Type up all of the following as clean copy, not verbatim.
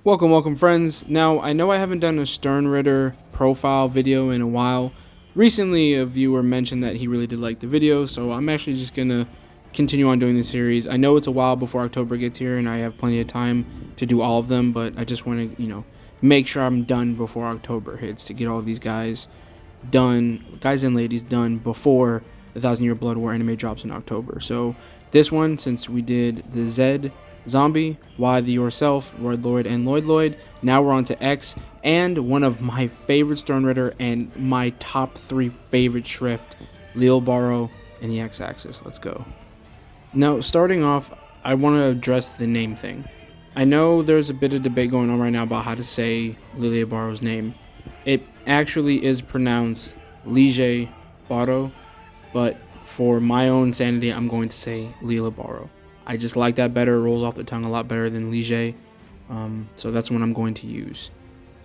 Welcome friends. Now, I know I haven't done a Sternritter profile video in a while. Recently, a viewer mentioned that he really did like the video, so I'm actually just gonna continue on doing the series. I know it's a while before October gets here and I have plenty of time to do all of them, but I just want to, make sure I'm done before October hits to get all of these guys done, guys and ladies done before the 1,000-Year Blood War anime drops in October. So this one, since we did the Z Zombie, Y the Yourself, Royd Lloyd, and Lloyd Lloyd, now we're on to X, and one of my favorite Sternritter and my top 3 favorite schrift, Lille Baro and the Xaxis. Let's go. Now, starting off, I want to address the name thing. I know there's a bit of debate going on right now about how to say Lille Baro's name. It actually is pronounced Lille Baro, but for my own sanity, I'm going to say Lille Baro. I just like that better. It rolls off the tongue a lot better than Lige. So that's what I'm going to use.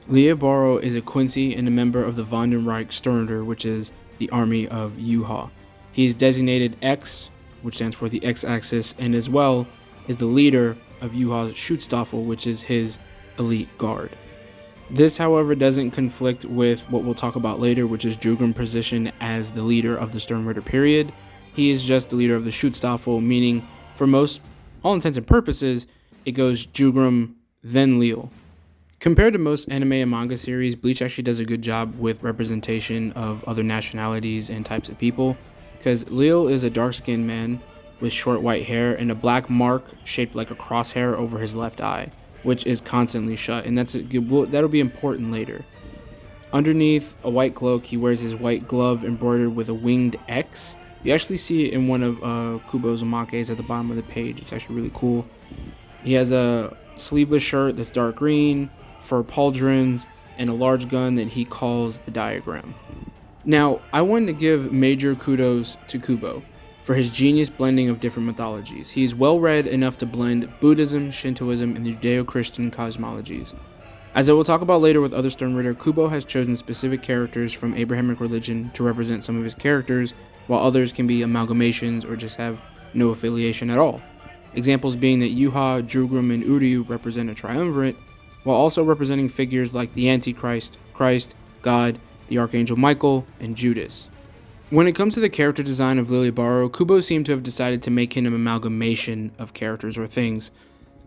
Lille Baro is a Quincy and a member of the Vandenreich Sternritter, which is the army of Yuha. He is designated X, which stands for the X-axis, and as well is the leader of Yuha's Schutzstaffel, which is his elite guard. This, however, doesn't conflict with what we'll talk about later, which is Jugram's position as the leader of the Sternritter period. He is just the leader of the Schutzstaffel, meaning for all intents and purposes, it goes Jugram, then Lille. Compared to most anime and manga series, Bleach actually does a good job with representation of other nationalities and types of people, because Lille is a dark-skinned man with short white hair and a black mark shaped like a crosshair over his left eye, which is constantly shut, and that'll be important later. Underneath a white cloak, he wears his white glove embroidered with a winged X. You actually see it in one of Kubo's omakes at the bottom of the page. It's actually really cool. He has a sleeveless shirt that's dark green, fur pauldrons, and a large gun that he calls the diagram. Now, I wanted to give major kudos to Kubo for his genius blending of different mythologies. He's well-read enough to blend Buddhism, Shintoism, and the Judeo-Christian cosmologies. As I will talk about later with other Sternritter, Kubo has chosen specific characters from Abrahamic religion to represent some of his characters, while others can be amalgamations or just have no affiliation at all. Examples being that Yuha, Jugram, and Uryu represent a triumvirate, while also representing figures like the Antichrist, Christ, God, the Archangel Michael, and Judas. When it comes to the character design of Lille Baro, Kubo seemed to have decided to make him an amalgamation of characters or things.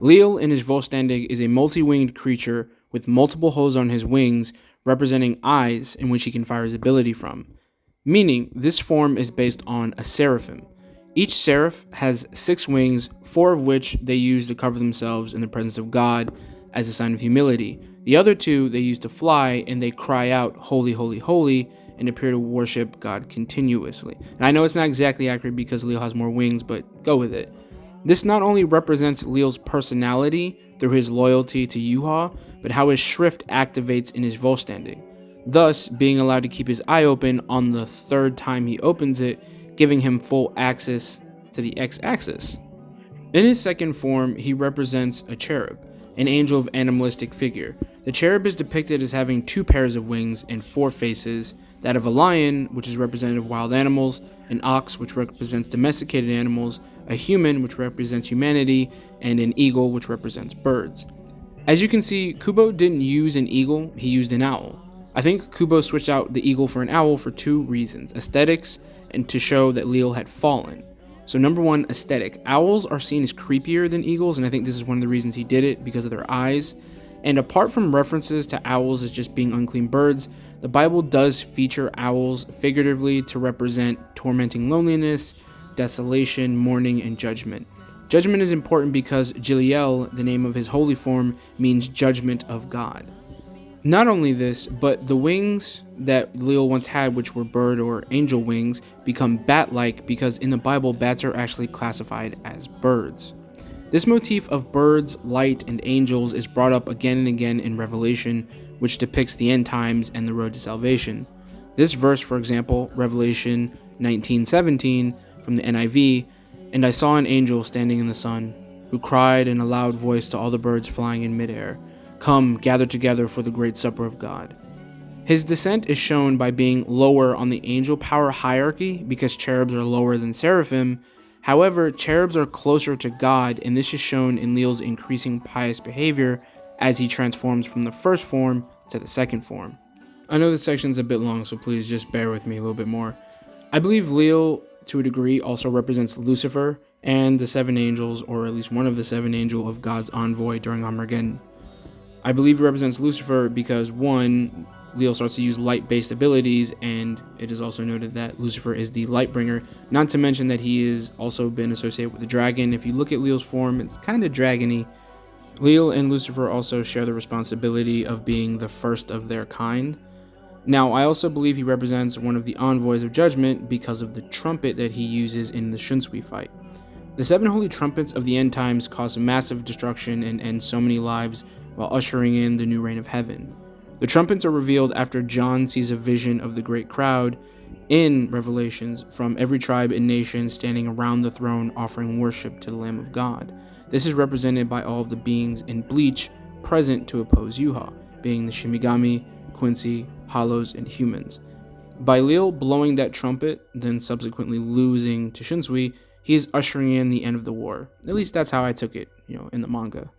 Lille in his Volstandig is a multi-winged creature with multiple holes on his wings, representing eyes in which he can fire his ability from. Meaning, this form is based on a seraphim. Each seraph has 6 wings, 4 of which they use to cover themselves in the presence of God as a sign of humility. The other 2 they use to fly, and they cry out, "Holy, holy, holy," and appear to worship God continuously. And I know it's not exactly accurate because Lille has more wings, but go with it. This not only represents Lille's personality through his loyalty to Yuha, but how his schrift activates in his Volstandig, thus being allowed to keep his eye open on the 3rd time he opens it, giving him full access to the X-axis. In his second form, he represents a cherub, an angel of animalistic figure. The cherub is depicted as having 2 pairs of wings and 4 faces, that of a lion, which is representative of wild animals, an ox, which represents domesticated animals, a human, which represents humanity, and an eagle, which represents birds. As you can see, Kubo didn't use an eagle, he used an owl. I think Kubo switched out the eagle for an owl for 2 reasons: aesthetics and to show that Lille had fallen. So number 1, aesthetic. Owls are seen as creepier than eagles, and I think this is one of the reasons he did it, because of their eyes. And apart from references to owls as just being unclean birds, the Bible does feature owls figuratively to represent tormenting loneliness, desolation, mourning, and judgment. Judgment is important because Jiliel, the name of his holy form, means judgment of God. Not only this, but the wings that Lille once had, which were bird or angel wings, become bat-like because in the Bible, bats are actually classified as birds. This motif of birds, light, and angels is brought up again and again in Revelation, which depicts the end times and the road to salvation. This verse, for example, Revelation 19:17 from the NIV, "And I saw an angel standing in the sun, who cried in a loud voice to all the birds flying in midair, 'Come, gather together for the great supper of God.'" His descent is shown by being lower on the angel power hierarchy because cherubs are lower than seraphim. However, cherubs are closer to God, and this is shown in Lille's increasing pious behavior as he transforms from the first form to the second form. I know this section's a bit long, so please just bear with me a little bit more. I believe Lille, to a degree, also represents Lucifer and the 7 angels, or at least one of the 7 angels of God's envoy during Armageddon. I believe it represents Lucifer because, one, Lille starts to use light-based abilities, and it is also noted that Lucifer is the Lightbringer, not to mention that he has also been associated with the dragon. If you look at Lille's form, it's kind of dragony. Lille and Lucifer also share the responsibility of being the first of their kind. Now, I also believe he represents one of the envoys of judgment because of the trumpet that he uses in the Shunsui fight. The 7 holy trumpets of the end times cause massive destruction and end so many lives while ushering in the new reign of heaven. The trumpets are revealed after John sees a vision of the great crowd in Revelations from every tribe and nation standing around the throne offering worship to the Lamb of God. This is represented by all of the beings in Bleach present to oppose Yuha, being the Shimigami, Quincy, Hollows, and humans. By Lille blowing that trumpet, then subsequently losing to Shunsui, he is ushering in the end of the war. At least that's how I took it, in the manga.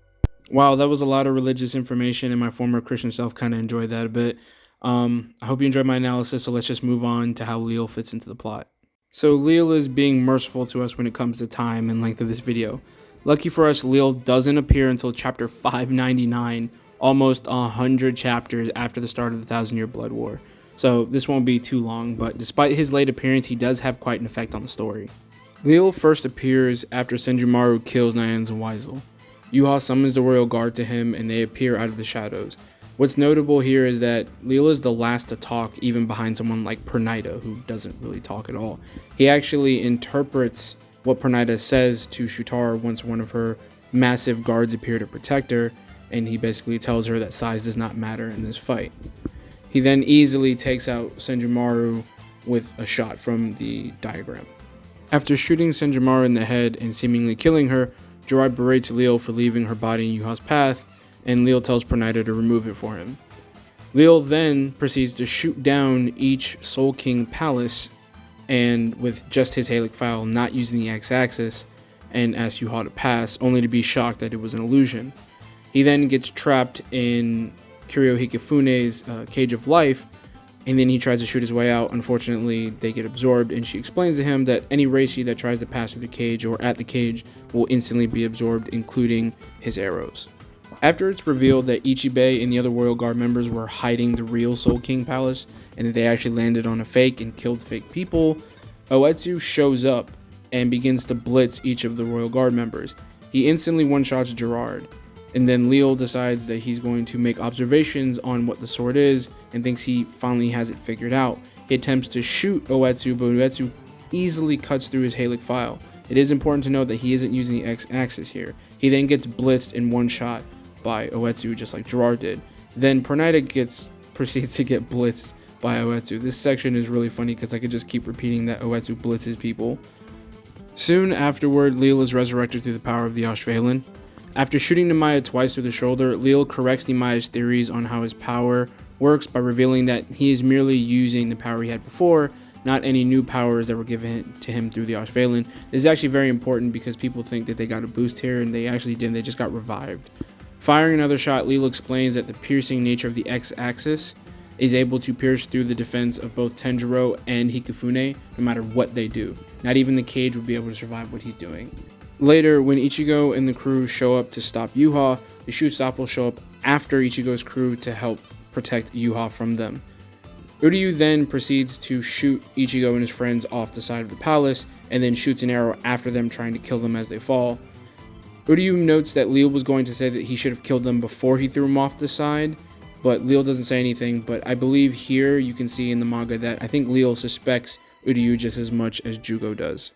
Wow, that was a lot of religious information, and my former Christian self kind of enjoyed that a bit. I hope you enjoyed my analysis, so let's just move on to how Lille fits into the plot. So Lille is being merciful to us when it comes to time and length of this video. Lucky for us, Lille doesn't appear until chapter 599, almost 100 chapters after the start of the 1,000-Year Blood War. So this won't be too long, but despite his late appearance, he does have quite an effect on the story. Lille first appears after Senjumaru kills Nyan's and Weisel. Yuha summons the royal guard to him and they appear out of the shadows. What's notable here is that Lille is the last to talk, even behind someone like Pernida, who doesn't really talk at all. He actually interprets what Pernida says to Shutar once one of her massive guards appear to protect her, and he basically tells her that size does not matter in this fight. He then easily takes out Senjumaru with a shot from the diagram. After shooting Senjumaru in the head and seemingly killing her, Gerard berates Lille for leaving her body in Yuha's path, and Lille tells Pernida to remove it for him. Lille then proceeds to shoot down each Soul King palace, and with just his Halic file, not using the Xaxis, and asks Yuha to pass, only to be shocked that it was an illusion. He then gets trapped in Kiryu Hikafune's Cage of Life, and then he tries to shoot his way out. Unfortunately, they get absorbed, and she explains to him that any Reishi that tries to pass through the cage or at the cage will instantly be absorbed, including his arrows. After it's revealed that Ichibei and the other Royal Guard members were hiding the real Soul King Palace, and that they actually landed on a fake and killed fake people, Oetsu shows up and begins to blitz each of the Royal Guard members. He instantly one-shots Gerard, and then Lille decides that he's going to make observations on what the sword is and thinks he finally has it figured out. He attempts to shoot Oetsu, but Oetsu easily cuts through his Halic file. It is important to note that he isn't using the X-axis here. He then gets blitzed in one shot by Oetsu, just like Gerard did. Then Pernida proceeds to get blitzed by Oetsu. This section is really funny because I could just keep repeating that Oetsu blitzes people. Soon afterward, Lille is resurrected through the power of the Ashvalen. After shooting Nemaya twice through the shoulder, Lille corrects Nemaya's theories on how his power works by revealing that he is merely using the power he had before, not any new powers that were given to him through the Ashvalen. This is actually very important because people think that they got a boost here, and they actually didn't. They just got revived. Firing another shot, Lille explains that the piercing nature of the X-axis is able to pierce through the defense of both Tenjiro and Hikifune, no matter what they do. Not even the cage would be able to survive what he's doing. Later, when Ichigo and the crew show up to stop Yuha, the Shutstop will show up after Ichigo's crew to help protect Yuha from them. Uryu then proceeds to shoot Ichigo and his friends off the side of the palace, and then shoots an arrow after them, trying to kill them as they fall. Uryu notes that Lille was going to say that he should have killed them before he threw them off the side, but Lille doesn't say anything. But I believe here you can see in the manga that I think Lille suspects Uryu just as much as Jugo does.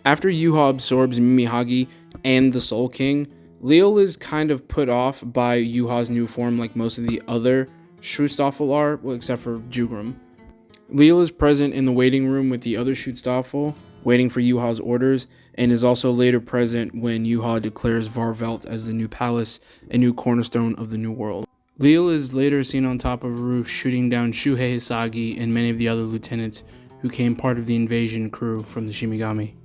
After Yuha absorbs Mimihagi and the Soul King, Lille is kind of put off by Yuha's new form like most of the other Schutzstaffel are, well, except for Jugram. Lille is present in the waiting room with the other Schutzstaffel, waiting for Yuha's orders, and is also later present when Yuha declares Varvelt as the new palace, a new cornerstone of the new world. Lille is later seen on top of a roof shooting down Shuhei Hisagi and many of the other lieutenants who came part of the invasion crew from the Shimigami.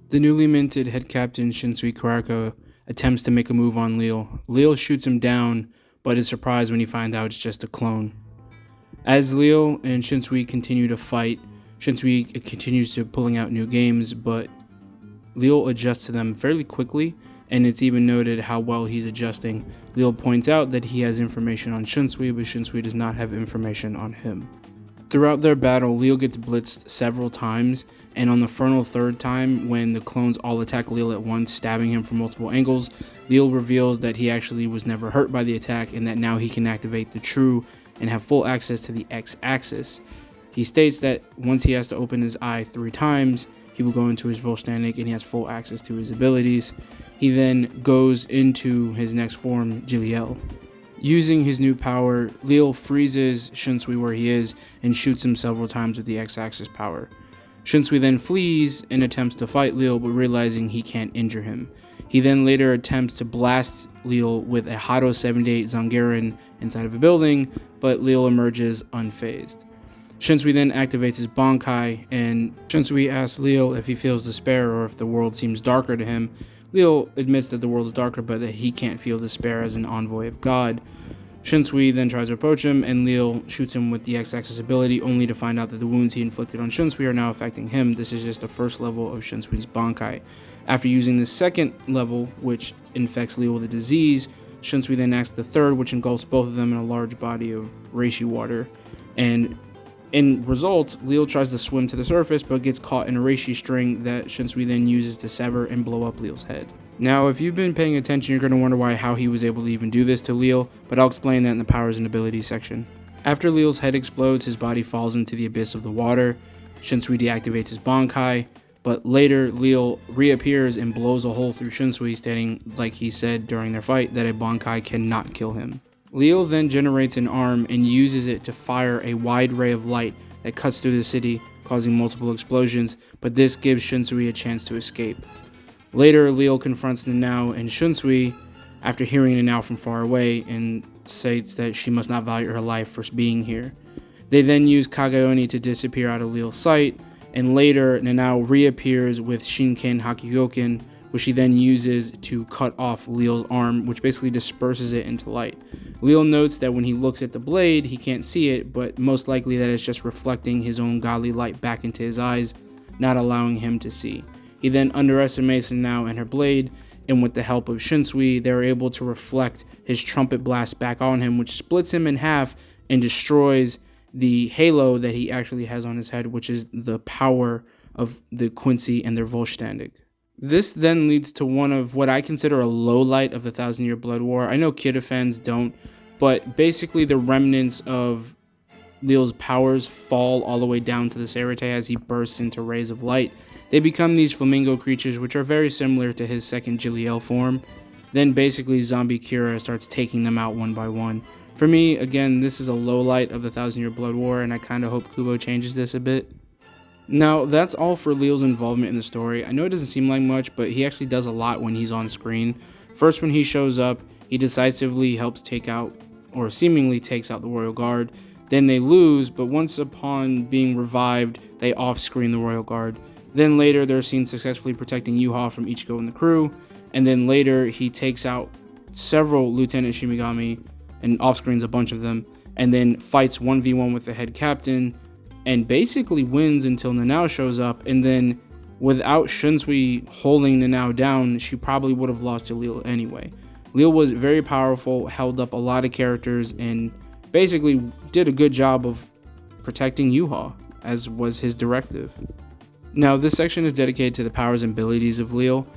The newly minted head captain Shinsui Kurako attempts to make a move on Lille. Lille shoots him down, but is surprised when he finds out it's just a clone. As Lille and Shinsui continue to fight, Shinsui continues to pulling out new games, but Lille adjusts to them fairly quickly, and it's even noted how well he's adjusting. Lille points out that he has information on Shinsui, but Shinsui does not have information on him. Throughout their battle, Lille gets blitzed several times, and on the final third time, when the clones all attack Lille at once, stabbing him from multiple angles, Lille reveals that he actually was never hurt by the attack, and that now he can activate the True and have full access to the Xaxis. He states that once he has to open his eye 3 times, he will go into his Volständig and he has full access to his abilities. He then goes into his next form, Jiliel. Using his new power, Lille freezes Shinsui where he is and shoots him several times with the Xaxis power. Shinsui then flees and attempts to fight Lille, but realizing he can't injure him. He then later attempts to blast Lille with a Hado 78 Zangaren inside of a building, but Lille emerges unfazed. Shinsui then activates his Bankai, and Shinsui asks Lille if he feels despair or if the world seems darker to him. Lille admits that the world is darker, but that he can't feel despair as an envoy of God. Shinsui then tries to approach him, and Lille shoots him with the Xaxis ability, only to find out that the wounds he inflicted on Shinsui are now affecting him. This is just the first level of Shinsui's Bankai. After using the second level, which infects Lille with a disease, Shinsui then acts the third, which engulfs both of them in a large body of reishi water. And in result, Lille tries to swim to the surface, but gets caught in a reishi string that Shinsui then uses to sever and blow up Lille's head. Now, if you've been paying attention, you're going to wonder how he was able to even do this to Lille, but I'll explain that in the powers and abilities section. After Lille's head explodes, his body falls into the abyss of the water. Shinsui deactivates his Bankai, but later Lille reappears and blows a hole through Shinsui, stating, like he said during their fight, that a Bankai cannot kill him. Lille then generates an arm and uses it to fire a wide ray of light that cuts through the city, causing multiple explosions, but this gives Shinsui a chance to escape. Later, Lille confronts Nanao and Shinsui after hearing Nanao from far away and states that she must not value her life for being here. They then use Kagaoni to disappear out of Lille's sight, and later Nanao reappears with Shinken Hakyoken, which she then uses to cut off Lille's arm, which basically disperses it into light. Lille notes that when he looks at the blade, he can't see it, but most likely that it's just reflecting his own godly light back into his eyes, not allowing him to see. He then underestimates Nanao and her blade, and with the help of Shinsui, they're able to reflect his trumpet blast back on him, which splits him in half and destroys the halo that he actually has on his head, which is the power of the Quincy and their Volständig. This then leads to one of what I consider a low light of the Thousand Year Blood War. I know Kidda fans don't, but basically the remnants of Lille's powers fall all the way down to the Serite as he bursts into rays of light. They become these flamingo creatures, which are very similar to his second Jiliel form. Then basically Zombie Kira starts taking them out one by one. For me, again, this is a low light of the Thousand Year Blood War, and I kind of hope Kubo changes this a bit. Now, that's all for Lille's involvement in the story. I know it doesn't seem like much, but he actually does a lot when he's on screen. First, when he shows up, he decisively helps take out, or seemingly takes out, the Royal Guard. Then they lose, but once upon being revived, they off-screen the Royal Guard. Then later, they're seen successfully protecting Yuha from Ichigo and the crew. And then later, he takes out several Lieutenant Shimigami and off-screens a bunch of them, and then fights 1v1 with the head captain, and basically wins until Nanao shows up. And then without Shinsui holding Nanao down, she probably would have lost to Lille anyway. Lille was very powerful, held up a lot of characters, and basically did a good job of protecting Yuha, as was his directive. Now, this section is dedicated to the powers and abilities of Lille.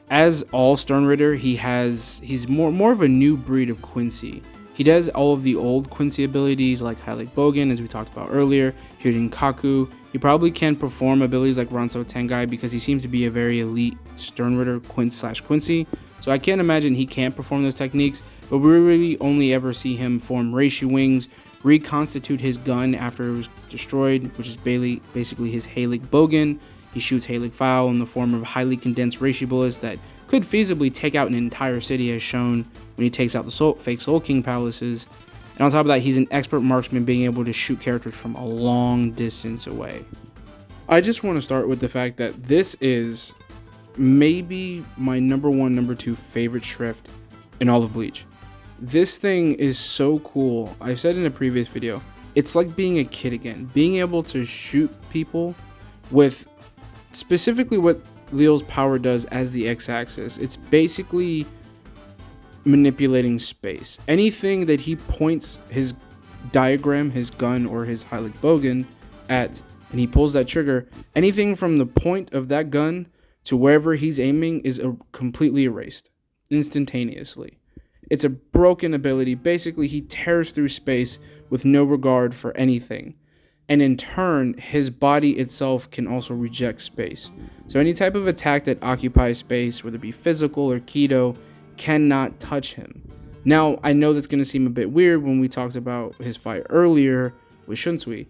As all Sternritter, he's more of a new breed of Quincy. He does all of the old Quincy abilities like Heilig Bogen, as we talked about earlier, Hyuden Kaku. He probably can perform abilities like Ranso Tengai because he seems to be a very elite Sternritter Quincy. So I can't imagine he can't perform those techniques, but we really only ever see him form Reishi Wings, reconstitute his gun after it was destroyed, which is basically his Heilig Bogen. He shoots Heilig Foul in the form of highly condensed Reishi bullets that could feasibly take out an entire city, as shown when he takes out the fake Soul King palaces. And on top of that, he's an expert marksman, being able to shoot characters from a long distance away. I just want to start with the fact that this is maybe my number 1, number 2 favorite schrift in all of Bleach. This thing is so cool. I've said in a previous video, it's like being a kid again. Being able to shoot people with specifically what Lille's power does as the Xaxis. It's basically manipulating space. Anything that he points his diagram, his gun, or his Heilig Bogen at, and he pulls that trigger, anything from the point of that gun to wherever he's aiming is completely erased instantaneously. It's a broken ability. Basically, he tears through space with no regard for anything. And in turn, his body itself can also reject space. So any type of attack that occupies space, whether it be physical or keto, cannot touch him. Now, I know that's going to seem a bit weird when we talked about his fight earlier with Shunsui.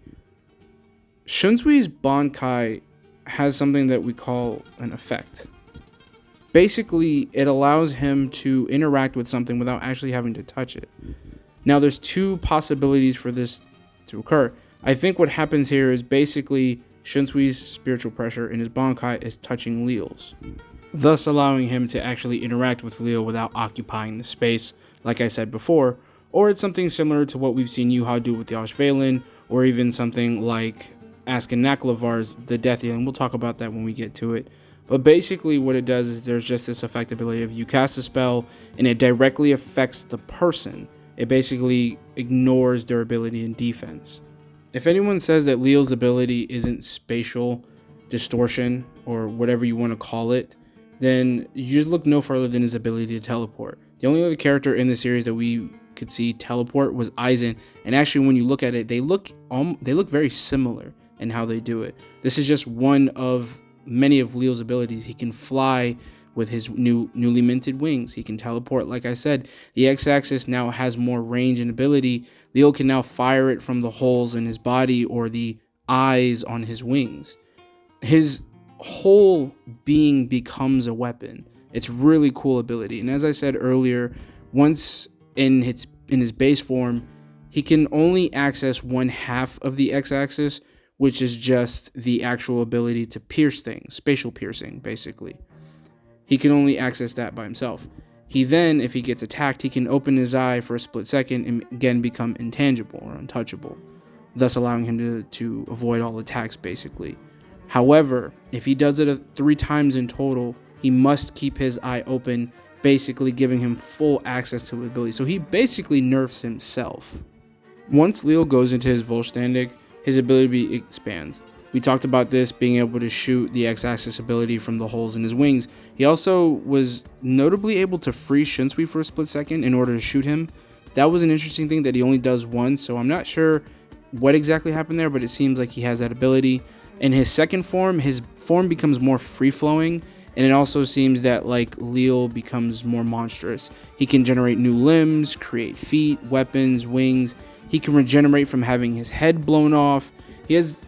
Shunsui's Bankai has something that we call an effect. Basically, it allows him to interact with something without actually having to touch it. Now, there's two possibilities for this to occur. I think what happens here is basically Shunsui's spiritual pressure in his Bankai is touching Lille's, thus allowing him to actually interact with Lille without occupying the space, like I said before. Or it's something similar to what we've seen Yuha do with the Ashvalen, or even something like Askin Naklavar's The Death Healing. We'll talk about that when we get to it. But basically what it does is there's just this effect ability of you cast a spell and it directly affects the person. It basically ignores their ability in defense. If anyone says that Lille's ability isn't spatial distortion or whatever you want to call it, then you just look no further than his ability to teleport. The only other character in the series that we could see teleport was Aizen, and actually when you look at it, they look very similar in how they do it. This is just one of many of Lille's abilities. He can fly with his newly minted wings. He can teleport, like I said. The X-axis now has more range and ability. Lille can now fire it from the holes in his body or the eyes on his wings. His whole being becomes a weapon. It's really cool ability. And as I said earlier, once in his base form, he can only access one half of the X-axis, which is just the actual ability to pierce things, spatial piercing, basically. He can only access that by himself. He then, if he gets attacked, he can open his eye for a split second and again become intangible or untouchable, thus allowing him to avoid all attacks, basically. However, if he does it 3 times in total, he must keep his eye open, basically giving him full access to the ability. So he basically nerfs himself. Once Lille goes into his Vollständig, his ability expands. We talked about this being able to shoot the X-axis ability from the holes in his wings. He also was notably able to freeze Shunsui for a split second in order to shoot him. That was an interesting thing that he only does once, so I'm not sure what exactly happened there, but it seems like he has that ability. In his second form, his form becomes more free-flowing, and it also seems that like Lille becomes more monstrous. He can generate new limbs, create feet, weapons, wings. He can regenerate from having his head blown off. He has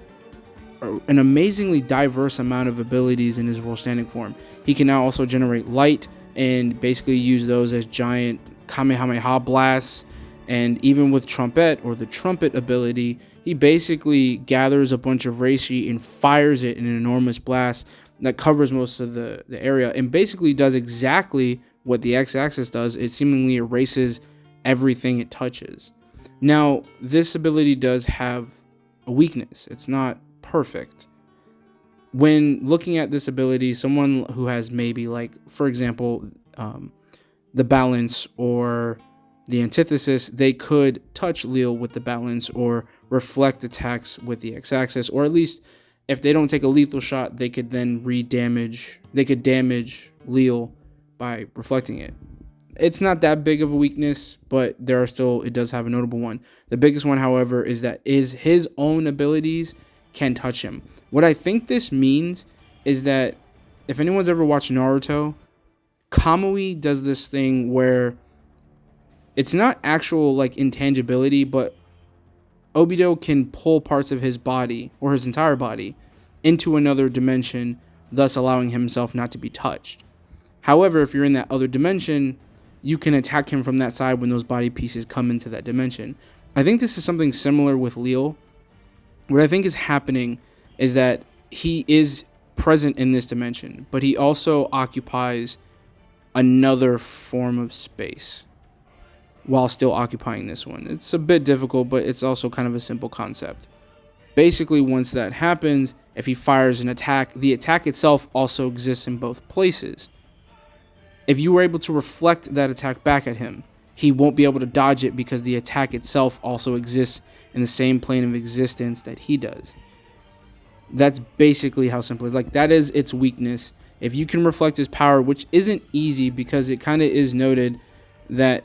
an amazingly diverse amount of abilities in his Vollständig form. He can now also generate light and basically use those as giant Kamehameha blasts. And even with Trumpet, or the trumpet ability, he basically gathers a bunch of Reishi and fires it in an enormous blast that covers most of the area and basically does exactly what the X-axis does. It seemingly erases everything it touches. Now, this ability does have a weakness. It's not perfect. When looking at this ability, someone who has maybe, like, for example, the balance or the antithesis, they could touch Lille with the balance or reflect attacks with the X-axis, or at least if they don't take a lethal shot, they could then damage Lille by reflecting it. It's not that big of a weakness, but it does have a notable one. The biggest one, however, is that his own abilities can touch him. What I think this means is that if anyone's ever watched Naruto, Kamui does this thing where it's not actual like intangibility, but Obito can pull parts of his body or his entire body into another dimension, thus allowing himself not to be touched. However, if you're in that other dimension, you can attack him from that side when those body pieces come into that dimension. I think this is something similar with Lille. What I think is happening is that he is present in this dimension, but he also occupies another form of space. while still occupying this one. It's a bit difficult, but it's also kind of a simple concept. Basically, once that happens, if he fires an attack, the attack itself also exists in both places. If you were able to reflect that attack back at him, he won't be able to dodge it because the attack itself also exists in the same plane of existence that he does. That's basically how simple it is. Like, that is its weakness. If you can reflect his power, which isn't easy because it kind of is noted that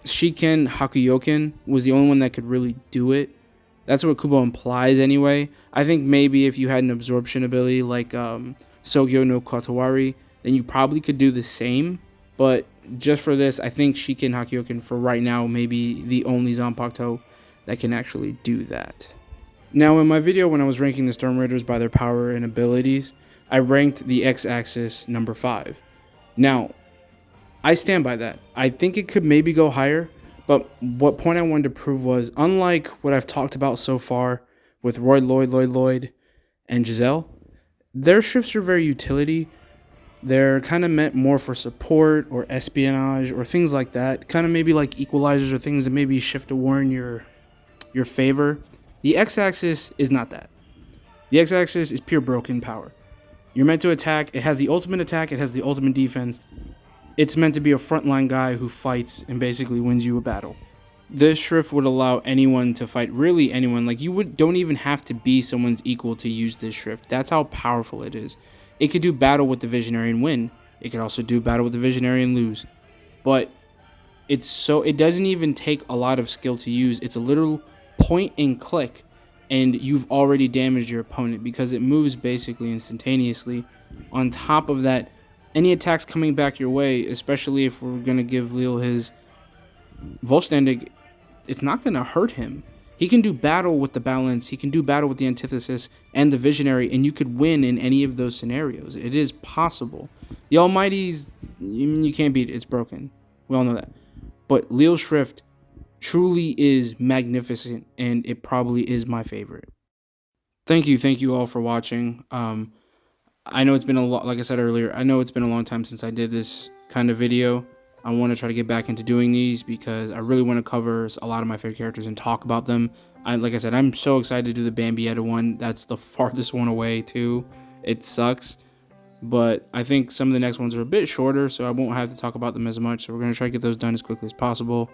Shiken Hakuyoken was the only one that could really do it. That's what Kubo implies anyway. I think maybe if you had an absorption ability like Sogyo no Kotowari, then you probably could do the same. But just for this, I think Shiken Hakuyoken for right now may be the only Zanpakuto that can actually do that. Now, in my video when I was ranking the Sternritters by their power and abilities, I ranked the Xaxis number 5. Now, I stand by that. I think it could maybe go higher, but what point I wanted to prove was, unlike what I've talked about so far with Roy Lloyd, and Giselle, their shrifts are very utility. They're kind of meant more for support or espionage or things like that. Kind of maybe like equalizers or things that maybe shift a war in your favor. The X-axis is not that. The X-axis is pure broken power. You're meant to attack. It has the ultimate attack. It has the ultimate defense. It's meant to be a frontline guy who fights and basically wins you a battle. This shrift would allow anyone to fight, really anyone. Like, you don't even have to be someone's equal to use this shrift. That's how powerful it is. It could do battle with the Visionary and win. It could also do battle with the Visionary and lose. But it doesn't even take a lot of skill to use. It's a literal point and click, and you've already damaged your opponent because it moves basically instantaneously. On top of that, any attacks coming back your way, especially if we're going to give Lille his Vollständig, it's not going to hurt him. He can do battle with the balance, he can do battle with the antithesis and the visionary, and you could win in any of those scenarios. It is possible. The Almighty's, you can't beat it. It's broken. We all know that. But Lille's Shrift truly is magnificent, and it probably is my favorite. Thank you all for watching. I know it's been a lot, like I said earlier, I know it's been a long time since I did this kind of video. I want to try to get back into doing these because I really want to cover a lot of my favorite characters and talk about them. Like I said, I'm so excited to do the Bambietta one. That's the farthest one away too. It sucks. But I think some of the next ones are a bit shorter, so I won't have to talk about them as much. So we're going to try to get those done as quickly as possible.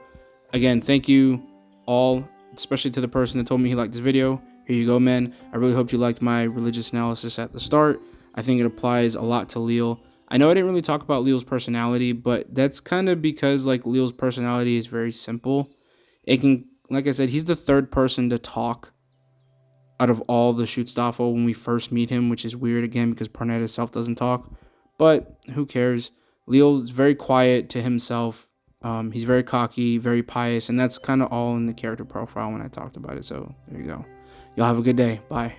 Again, thank you all, especially to the person that told me he liked this video. Here you go, man. I really hope you liked my religious analysis at the start. I think it applies a lot to Lille. I know I didn't really talk about Lille's personality, but that's kind of because like Lille's personality is very simple. It can, like I said, he's the third person to talk out of all the Schutzstaffel when we first meet him, which is weird again because Parnett itself doesn't talk. But who cares? Lille is very quiet to himself. He's very cocky, very pious, and that's kind of all in the character profile when I talked about it. So there you go. Y'all have a good day. Bye.